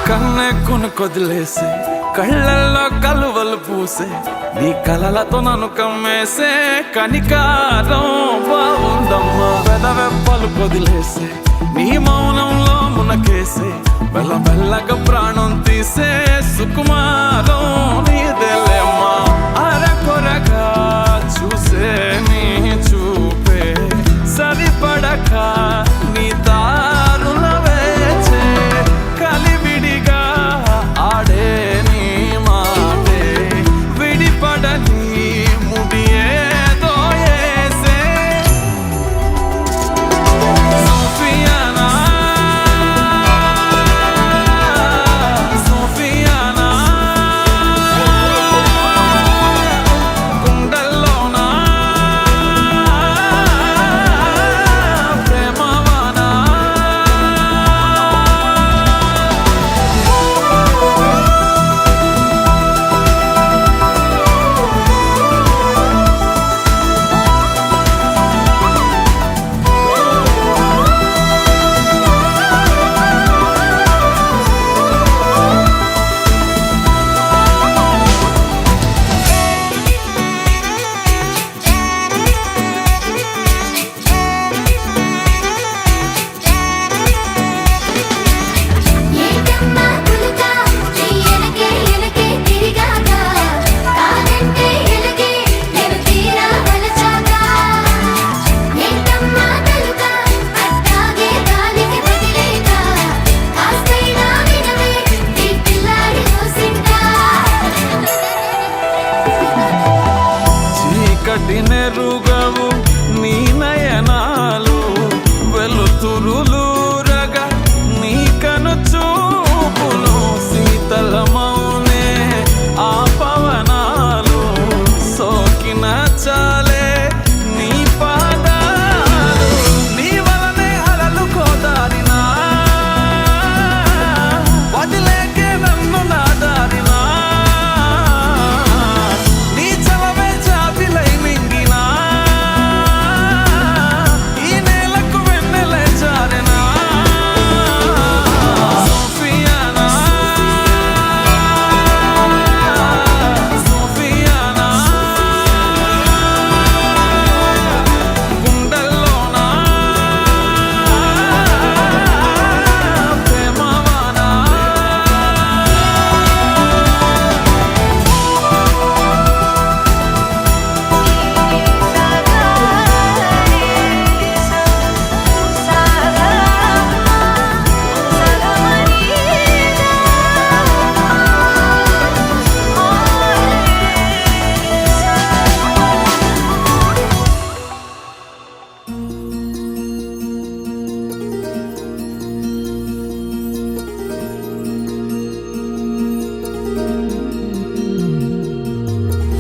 కన్నెక్కును కొదిలేసే కళ్ళల్లో కలువలు పూసే నీ కలలతో నన్ను కమ్మేసే కనికారం బాగుందమ్మా వెదవెప్పలు కొదిలేసే నీ మౌనంలో మునకేసే మెల్లమెల్లగా ప్రాణం తీసే సుకుమారం నీదేలేమ్మా అరకొరగా చూసే నీ చూపే సరిపడక నీ దారుల వేచే కలివిడిగా ఆడే నీ మాటే విడిపడని ముడియేదో ఏసే సోఫియానా సోఫియానా గుండెల్లోనా ప్రేమవానా ఏంటమ్మా పులక నీ ఎనకే ఎనకే తిరిగాగా కాదంటే ఎలగే నేను తీరా వలచాగా ఏంటమ్మా తలుక అట్టాగే గాలికి వదిలేగా కాస్తైనా వినవే నీ పిల్లాడి కోసిందా చీకటి నెరుగవు నీ నయనాలు వెలుతురులూరగా నీ కను చూపులు శీతలమౌనే ఆ పవనాలు సోకిన చాలే నీ పాదాలు నీ వలనే అలలు కోదారినా వదిలేకే నన్ను నాదారినా నీ చలవే జాబిలై మింగినా ఈ నేలకు వెన్నెలే చారెనా సోఫియానా సోఫియానా గుండెల్లోనా ప్రేమవానా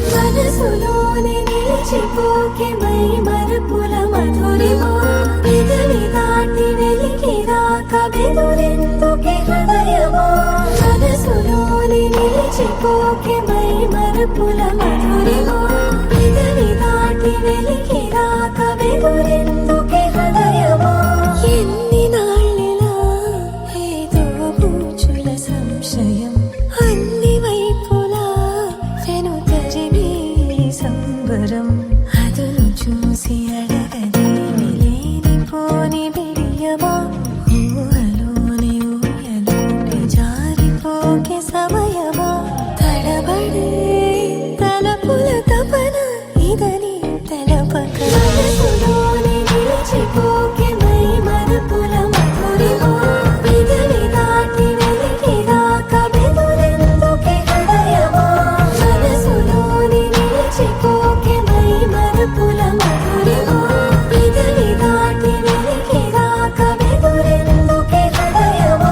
మనసులోనే నిలిచిపోకే మై మరపుల మధురిమా పెదవి దాటి వెలికి రాక బెదురెందుకే హృదయమా మనసులోనే నిలిచిపోకే మై మరపుల మధురిమా పెదవి దాటి వెలికి రాక బెదురెందుకే హృదయమా ఎన్ని నాళ్ళిలా ఏదో బూచుల సంశయం అన్ని వైపులా వెను తరిమి సంబరం అదును చూసి అడగదేమి లేనిపోని బిడియమా ఊహలోని ఊయలోని జారిపోకే సమయమా తడబడే తలపుల తపన ఇదని తెలపక మనసులోనే నిలిచిపోకే మై మరపుల మధురిమా పెదవి దాటి వెలికి రాక బెదురెందుకే హృదయమా మనసులోనే నిలిచిపోకే మై మరపుల మధురిమా పెదవి దాటి వెలికి రాక బెదురెందుకే హృదయమా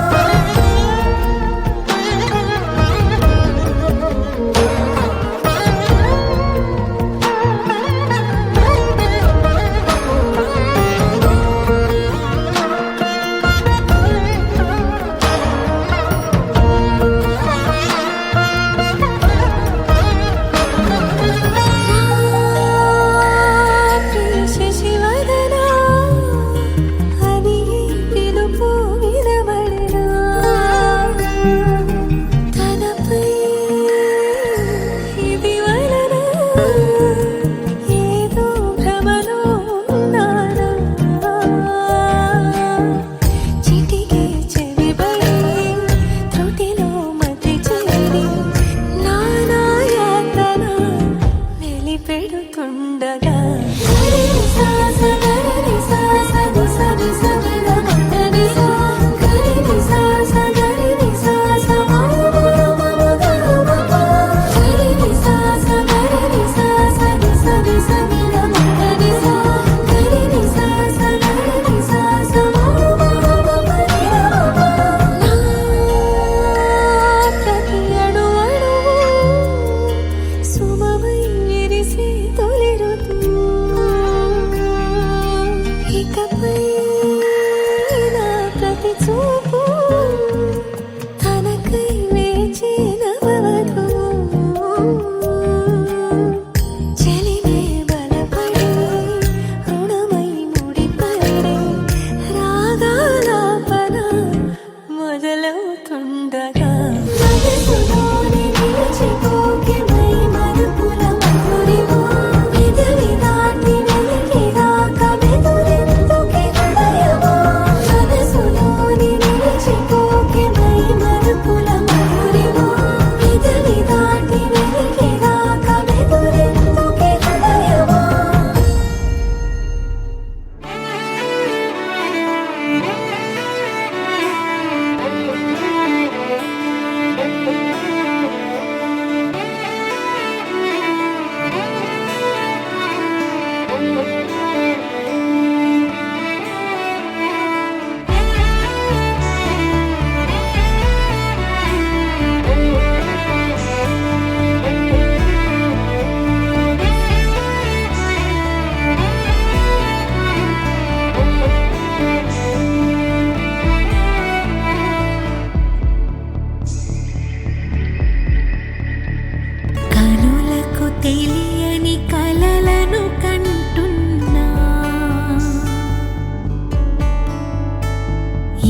తెలియని కలలను కంటున్నా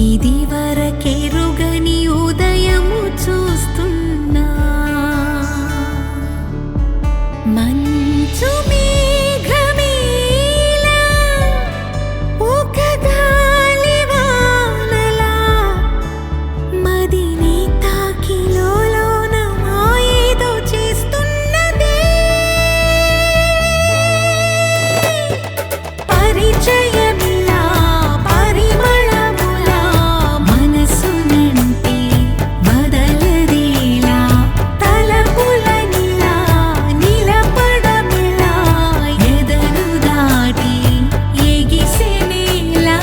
ఇది వరకెరుగని ఉదయము చూస్తున్నా మంచు మేఘమేలా ఒక గాలివానలా మదిని తాకి లోలోన మాయేదో చేస్తున్నదే పరిచయమిలా పరిమళములా మనసునంటే వదలదేలా తలపులనిలా నిలపడమిలా ఎదను దాటి ఎగిసెనేలా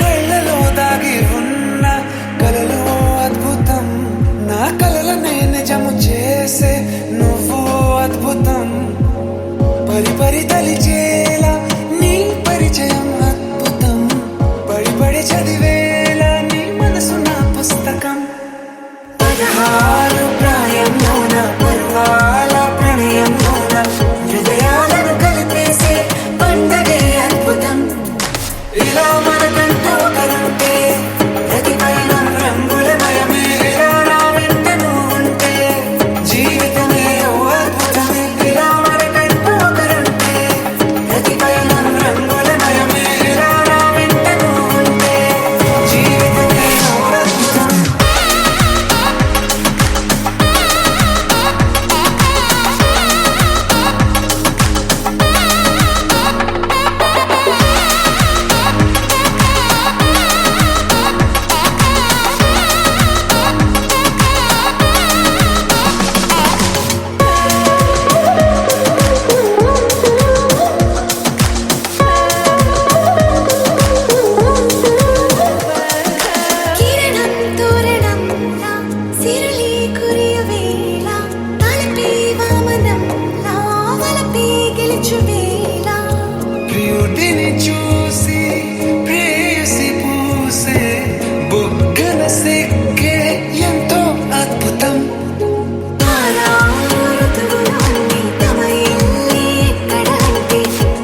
కళ్ళలో దాగి ఉన్న కలలు అద్భుతం నా కలలనే నిజము చేసే నువ్వు అద్భుతం పరి తలిచేలా నీ పరిచయం అద్భుతం పడి చదివేలా నీ మనసు నా పుస్తకం 16 ప్రాయంలోన పర్వాల ప్రణయంలోన హృదయాలను కలిపేసే పండగే అద్భుతం ఇలా మనకంటూ ఒకరుంటే ప్రతిపైన రంగులమయమే ఇలా నా వెంట నువ్వుంటే జీవితమే ఓ అద్భుతమే ఇలా మనకంటూ ఒకరుంటే ప్రతిపైన రంగులమయమే ఇలా నా వెంట నువ్వుంటే జీవితమే ఓ అద్భుతం కిరణం తోరణంలా సిరలి కురియవేళ తలపి వామనంలా వలపి గెలుచువేళ ప్రియుడిని చూసి ప్రేయసి పూసే బుగ్గన సిక్కే ఎంతో అద్భుతం తారా ఋతువులన్నీ తమ ఇల్లి ఎక్కడంటే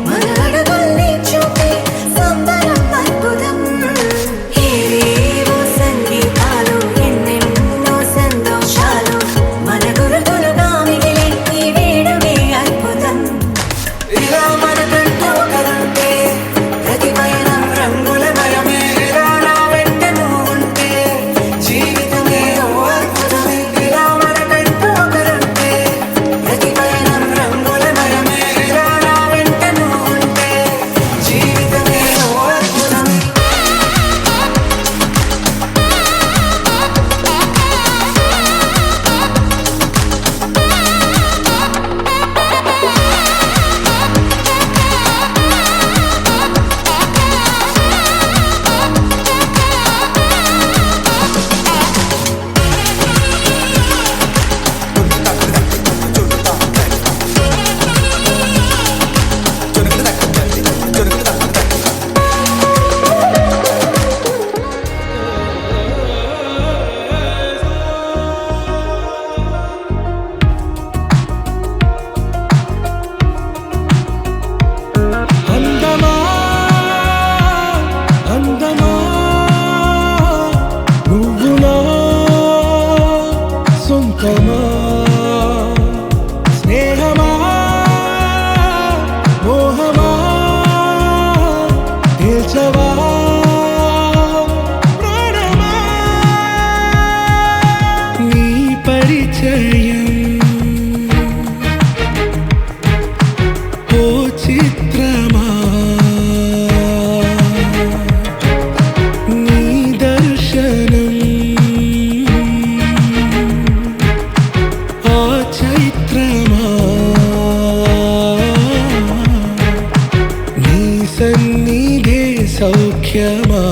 మన అడుగుల్ని చూపే సంబరం అద్భుతం ఏవేవో సంగీతాలు ఎన్నెన్నో సంతోషాలు మన గురుతులుగా మిగిలే ఈ వేడుకే అద్భుతం ఇలా చిత్రమా నీ దర్శనం ఆ చైత్రమా నీ సన్నిధే సౌఖ్యమా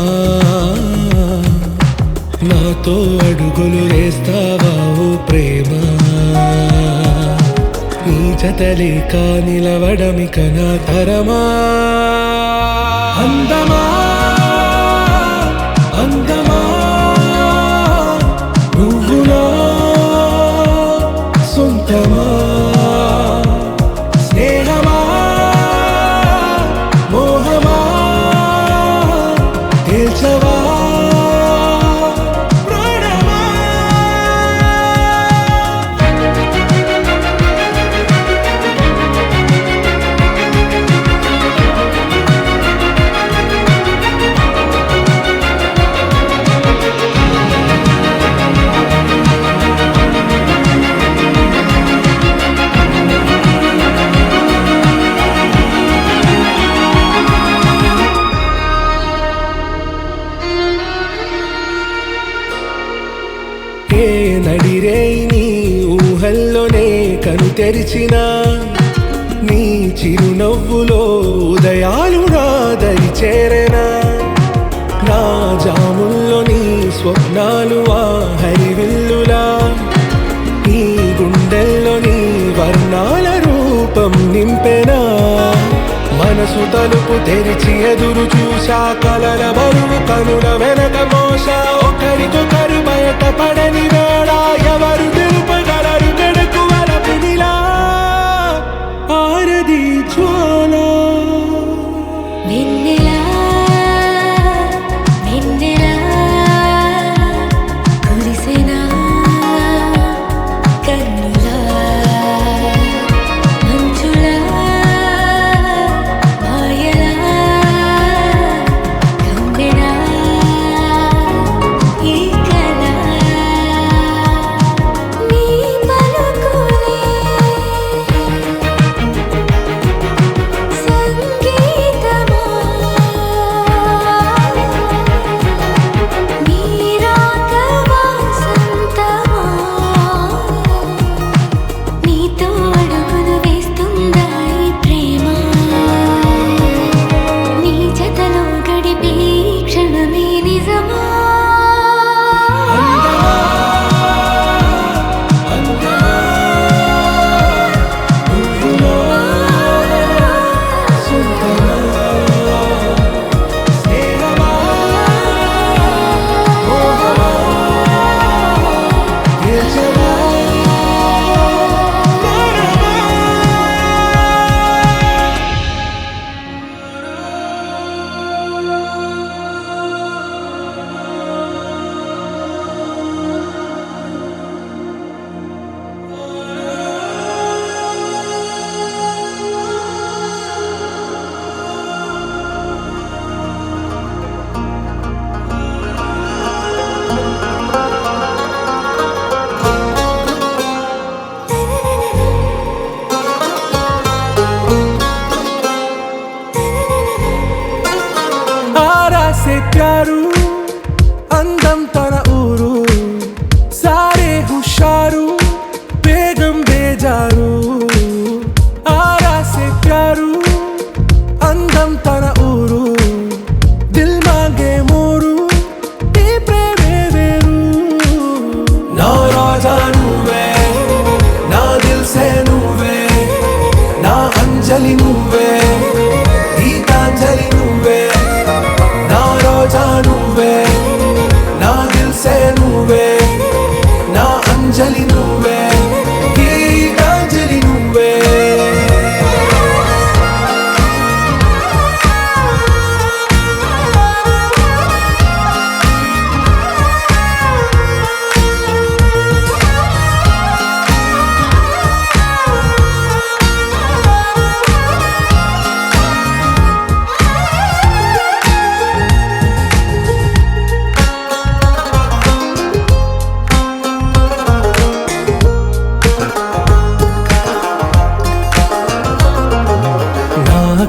నాతో అడుగులు వేస్తావా ఓ ప్రేమ నీ జతలేక నిలవడమిక నా తరమా అందమా అందమా నువ్వు నా సొంతమా స్నేహమా మోహమా తేల్చవా ఏ నడిరే నీ ఊహల్లోనే కను తెరిచిన నీ చిరునవ్వులో ఉదయాలు నా దరి చేరెనా నా జాముల్లో నీ స్వప్నాలు ఆ హరివిల్లులా ఈ గుండెల్లో నీ వర్ణాల రూపం నింపెనా మనసు తలుపు తెరిచి ఎదురు చూసా కలల బరువు కనుల వెనక మోసా ఒకరికొకరు బయట పడని వేళ ఎవరు తెలుపగలరు గడకు వరపునిలా ఆరది జ్వాల వెన్నెలా వెన్నెలా కురిసెనా కన్నులా మంచులా మాయలా కమ్మెనా ఈ కళ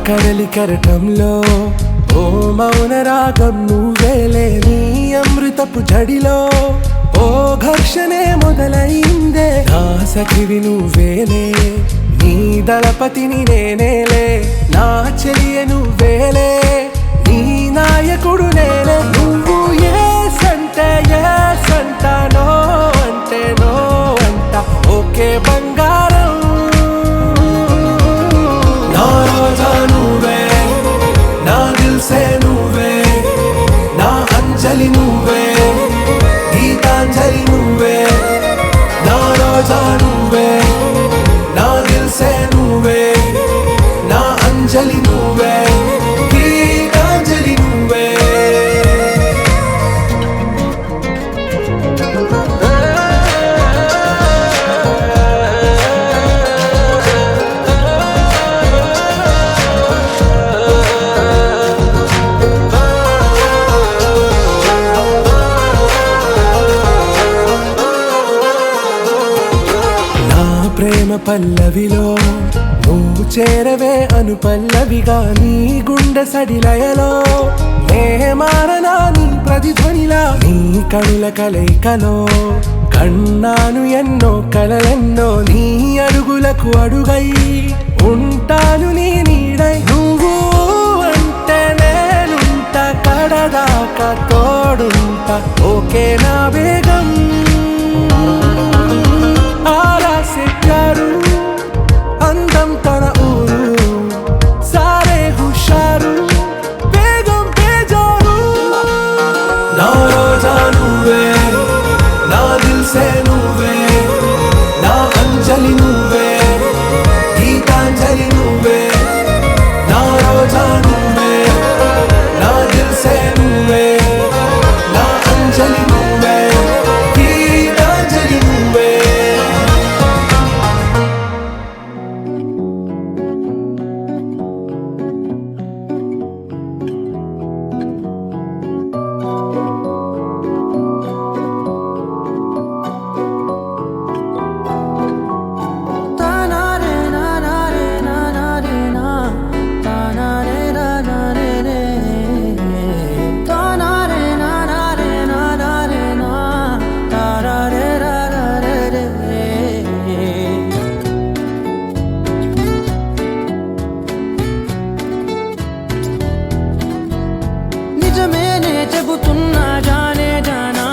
కడలి కెరటంలో ఓ మౌన రాగం నువ్వేలే, నీ అమృతపు జడిలో ఓ ఘర్షణే మొదలైందే. నా సఖివి నువ్వేలే, నీ దళపతిని నేనేలే, నా చెలియ నువ్వేలే, నీ నాయకుడు నేనే. నువ్వు ఏ సంట నో అంటే నో అంట, ఓకే బంగారం. నా రోజా నువ్వే, నా దిల్సే నువ్వే, నా అంజలి నువ్వే, గీతాంజలి నువ్వే. నా రోజా నువ్వే, నా దిల్సే నువ్వే, నా అంజలి నువ్వే, గీతాంజలి నువ్వే. ప్రేమ పల్లవిలో నువ్వు చేరవే అను పల్లవిగా, నీ గుండె సడిలయలో నే మారనా నీ ప్రతిధ్వనిలా. నీ కనుల కలయికలో కన్నాను ఎన్నో కలలెన్నో, నీ అడుగులకు అడుగై ఉంటాను నీ నీడై. నువ్వు అంటే నేనుంట, కడదాకా తోడుంట, ఓకే నా వేగం. అందం తన ఊరు, సారే హుషారు, వేగం బేజారు. నా రోజా నువ్వే, నా దిల్సే నువ్వే, నా అంజలి నువ్వే, గీతాంజలి నువ్వే. నా రోజా నువ్వే, నా దిల్సే నువ్వే, నా అంజలి నువ్వే, గీతాంజలి నువ్వే. నిజమేనే చెబుతున్నా జానే జానా,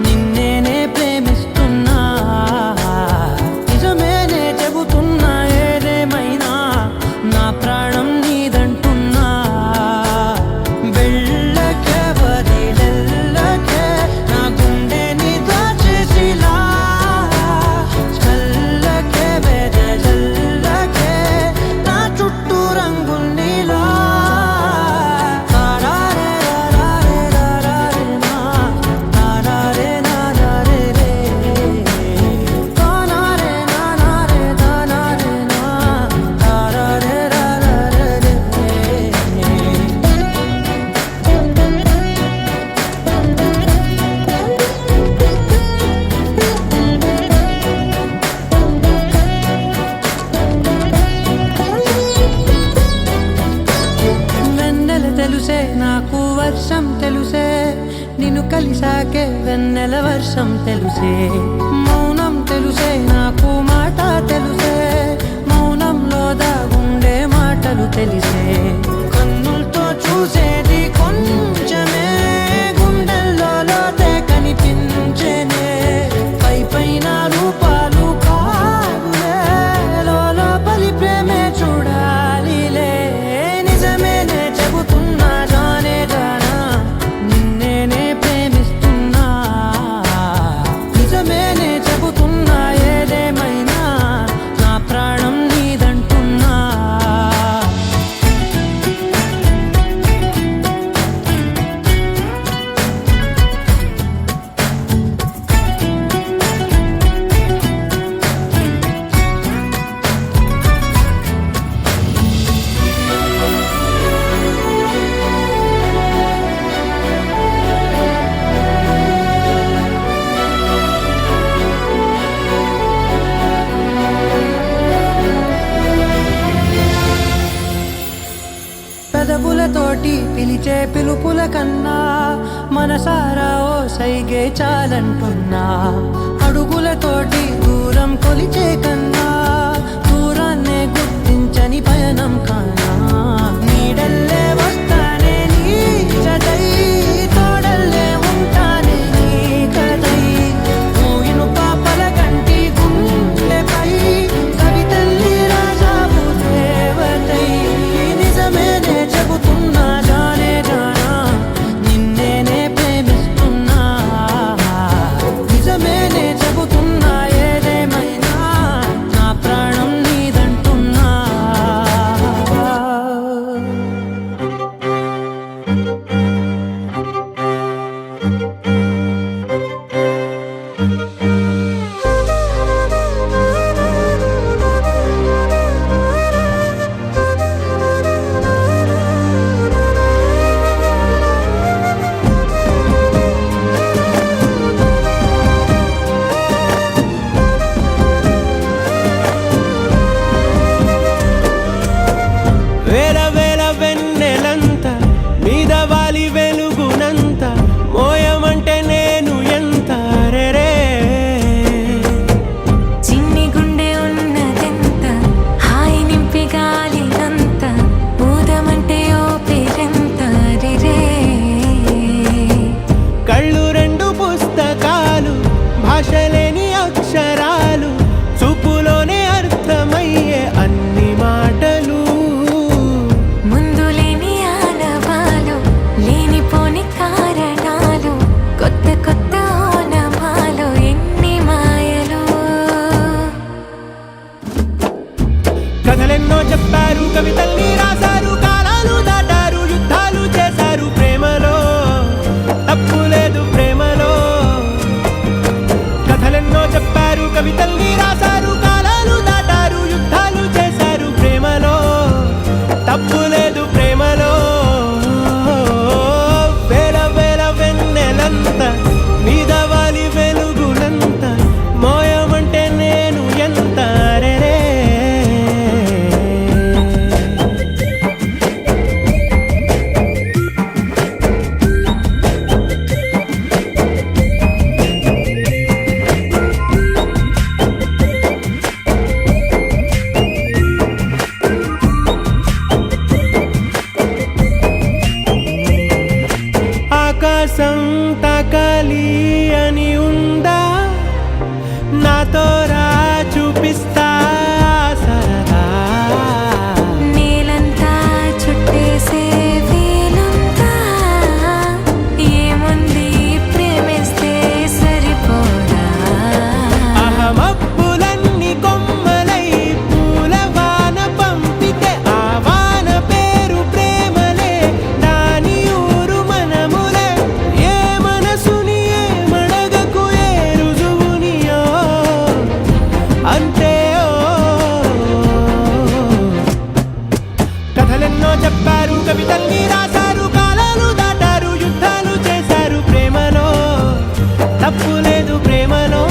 నిన్నేనే ప్రేమిస్తున్నా. నిజమేనే చెబుతున్నా ఏదేమైనా నా ప్రాణం నీదంటున్నా. వెళ్ళకే వదిలెళ్ళకే నా గుండెని దాచేసిలా, చల్లకే వెదజల్లకే నా చుట్టూ రంగుల్నిలా. తెలుసే నాకు వర్షం తెలుసే, నిన్ను కలిసాకే వెన్నెల వర్షం తెలుసే. మౌనం తెలుసే నాకు మాట తెలుసే, మౌనంలో దాగుండే మాటలు తెలిసే. కన్నులతో చూసేది కొంచెమే, గుండెల్లో లోతే కనిపించేనే. పై పైన రూపాలు కాదులే, లోపలి ప్రేమే చూడాలిలే. నిజమేనే చెబుతున్నా జానే జానా, నిన్నేనే ప్రేమిస్తున్నా. నిజమేనే చెబుతున్నా ఏదేమైనా నా ప్రాణం నీదంటున్నా. పెదవులతోటి పిలిచే పిలుపుల కన్నా మనసారా ఓ సైగే చాలంటున్నా అడుగులతోటి దూరం కొలిచే కన్నా దూరాన్నే గుర్తించని పయనం కానా నీడల్లే వస్తానే నీ జతై తోడల్లే ఉంటానే నీ కథై ఊగిను పాపల కంటి గుండెపై కవితల్లి రాజావు దేవతై నిజమేనే చెబుతున్నా జానే జానా నిన్నేనే ప్రేమిస్తున్నా నిజమేనే చెబుతున్నా ఏదేమైనా నా ప్రాణం నీదంటున్నా వేల వేల వెన్నెలంత మీద వాలి వెలుగునంత మోయమంటే నేను ఎంత రెరే చిన్ని గుండె ఉన్నదెంత హాయి నింపి గాలినంత ఊదమంటే ఓ పేరెంత రే కళ్ళు రెండు పుస్తకాలు భాషలేని అక్షరాలు చూపులోనే అర్థమయ్యే అన్ని మాటలు ముందు లేని ఆనవాలు లేనిపోని కారణాలు కొత్త కొత్త ఓనమాలు ఎన్ని మాయలు కథలెన్నో చెప్పారు కవితల్ని రాశారు కాలాలు దాటారు యుద్ధాలు చేశారు ప్రేమలో తప్పు లేదు ప్రేమలో కథలెన్నో చెప్పారు కవితల్ని రాశారు కాలాలు దాటారు యుద్ధాలు చేశారు ప్రేమలో తప్పు లేదు ప్రేమలో వేల వేల వెన్నెలంత మీద వాలి వెలుగునంత మోయమంటే నేను ఎంత రెరే ఆకాశం తాకాలి అని ఉందా నాతో రా చూపిస్తా సరదా నేలంతా చుట్టేసే వీలుందా ఏముంది ప్రేమిస్తే సరిపోదా అహమప్పులన్నీ కొమ్మలై పూల వాన పంపితే ఆ వాన పేరు ప్రేమలే దాని ఊరు మనములే ఏ మనసుని ఏ మడగకు ఏ రుజువునియో అంతే కథలెన్నో చెప్పారు కవితల్ని రాశారు కాలాలు దాటారు యుద్ధాలు చేశారు ప్రేమలో తప్పు లేదు ప్రేమలో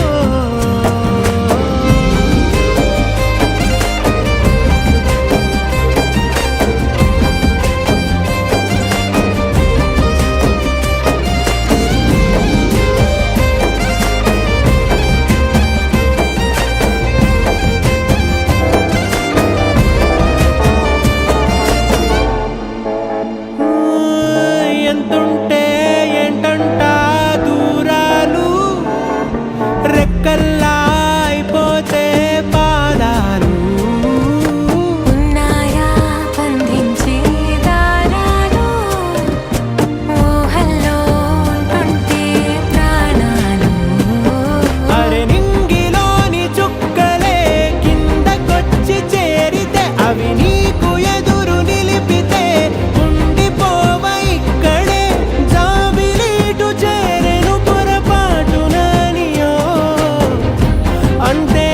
ఎంతుంటే ఏంటంట దూరాలు రెక్కల్లా అయిపోతే పాదాలు ఉన్నాయా బంధించే దారాలు ఊహల్లో ఉంటుంటే ప్రాణాలు అరె నింగిలోని చుక్కలే కిందకొచ్చి చేరితే అవి నీకు ఎదురు నిలిపితే ఉండిపోవ ఇక్కడే జాబిలీటు చేరెను పొరపాటు నానియో అంతే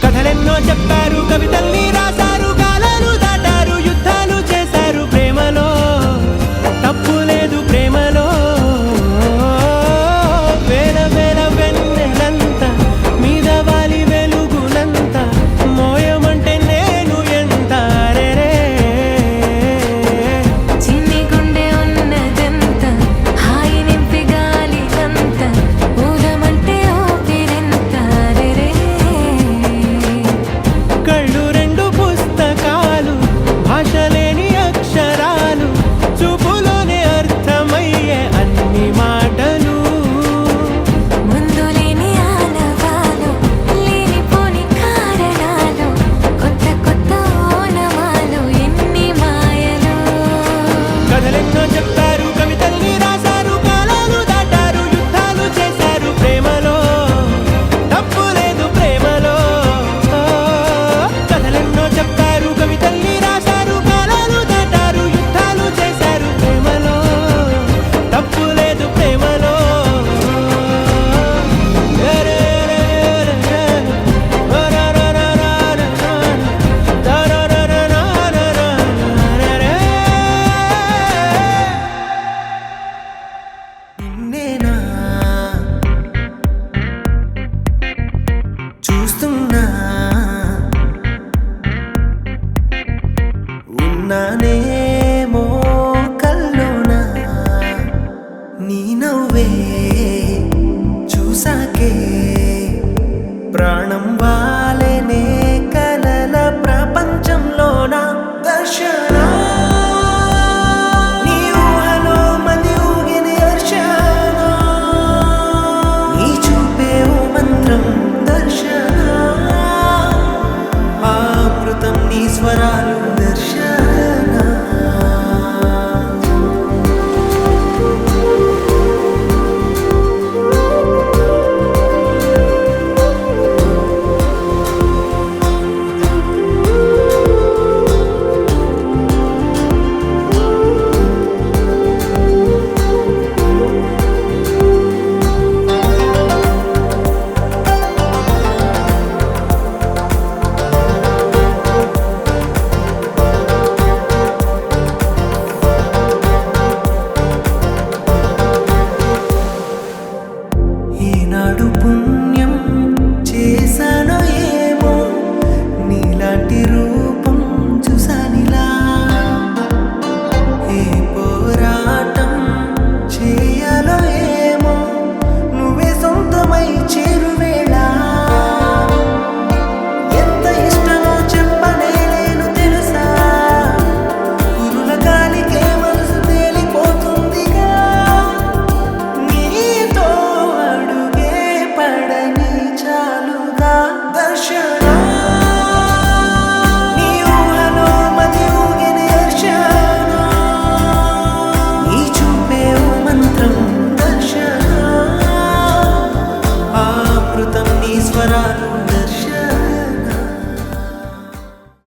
కథలెన్నో చెప్పారు కవితలు